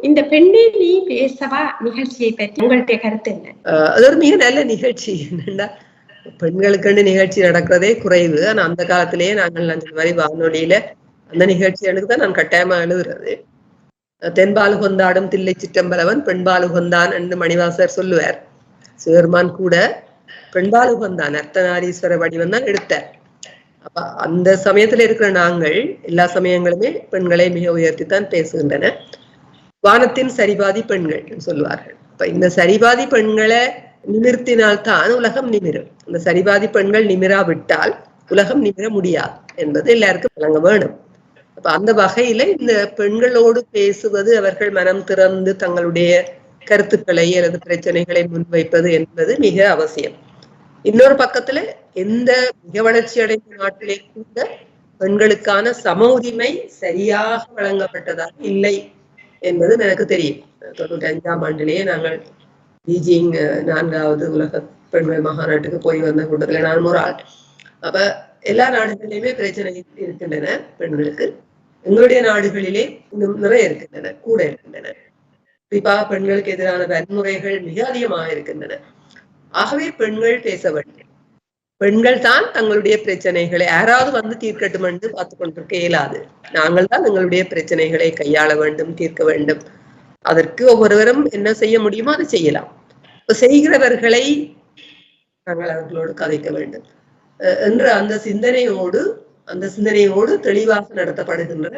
இந்த பெண்ணே நீ பேசவா நிகழ்ச்சியை பற்றி உங்களுடைய கருத்து என்ன? அது ஒரு மிக நல்ல நிகழ்ச்சி. என்னன்னா பெண்களுக்கு நிகழ்ச்சி நடக்கிறதே குறைவு. ஆனா அந்த காலத்திலேயே நாங்கள் அந்த மாதிரி வானொலியில அந்த நிகழ்ச்சிகளுக்கு தான் நான் கட்டாயமா எழுதுறது. தென்பாலு கொந்தாடும் தில்லை சிற்றம்பலவன் பெண்பாலு கொந்தான் என்று மணிவாசர் சொல்லுவார். சிவருமான் கூட பெண்பாலு கொந்தான் அர்த்தநாரீஸ்வர வடிவம் தான் எடுத்தார். அப்ப அந்த சமயத்துல இருக்கிற நாங்கள் எல்லா சமயங்களுமே பெண்களை மிக உயர்த்தித்தான் பேசுகின்றன. வானத்தின் சரிபாதி பெண்கள் சொல்லுவார்கள். இப்ப இந்த சரிபாதி பெண்களை நிமிர்த்தினால்தான் உலகம் நிமிரும். இந்த சரிபாதி பெண்கள் நிமிராவிட்டால் உலகம் நிமிர முடியாது என்பது எல்லாருக்கும் வழங்க வேணும். அப்ப அந்த வகையில இந்த பெண்களோடு பேசுவது, அவர்கள் மனம் திறந்து தங்களுடைய கருத்துக்களை அல்லது பிரச்சனைகளை முன்வைப்பது என்பது மிக அவசியம். இன்னொரு பக்கத்துல எந்த மிக வளர்ச்சி அடைந்த நாட்டிலே கூட பெண்களுக்கான சம உரிமை சரியாக வழங்கப்பட்டதாக இல்லை என்பது எனக்கு தெரியும். 95ஆம் ஆண்டிலேயே நாங்கள் பீஜிங் 4வது உலக பெண்கள் மகாநாட்டுக்கு போய் வந்த கூட்டத்துல நான் ஒரு ஆள். அப்ப எல்லா நாடுகளிலுமே பிரச்சனை இருக்கின்றன பெண்களுக்கு. எங்களுடைய நாடுகளிலே இன்னும் நிறைய இருக்கின்றன, கூட இருக்கின்றன. குறிப்பாக பெண்களுக்கு எதிரான வன்முறைகள் மிக அதிகமாக இருக்கின்றன. ஆகவே பெண்கள் பேச வேண்டும். பெண்கள் தான் தங்களுடைய பிரச்சனைகளை யாராவது வந்து தீர்க்கட்டும் என்று பார்த்து கொண்டிருக்க இயலாது. நாங்கள் தான் எங்களுடைய பிரச்சனைகளை கையாள வேண்டும், தீர்க்க வேண்டும். அதற்கு ஒவ்வொருவரும் என்ன செய்ய முடியுமோ அதை செய்யலாம். செய்கிறவர்களை நாங்கள் அவர்களோடு கதைக்க வேண்டும் என்ற அந்த சிந்தனையோடு தெளிவாக நடத்தப்படுகின்ற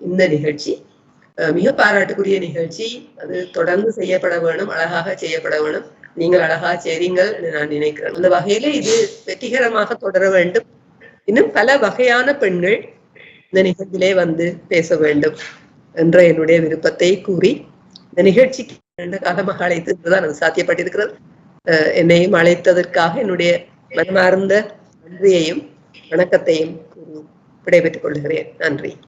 இந்த நிகழ்ச்சி மிக பாராட்டுக்குரிய நிகழ்ச்சி. அது தொடர்ந்து செய்யப்பட வேணும், அழகாக செய்யப்பட வேணும். நீங்கள் அழகாக செய்றீங்கள் என்று நான் நினைக்கிறேன். அந்த வகையில இது வெற்றிகரமாக தொடர வேண்டும். இன்னும் பல வகையான பெண்கள் இந்த நிகழ்ச்சியிலே வந்து பேச வேண்டும் என்ற என்னுடைய விருப்பத்தை கூறி இந்த நிகழ்ச்சிக்கு காலமாக அழைத்துதான் அது சாத்தியப்பட்டிருக்கிறது. என்னையும் அழைத்ததற்காக என்னுடைய மனமார்ந்த நன்றியையும் வணக்கத்தையும் கூறி விடைபெற்றுக் கொள்கிறேன். நன்றி.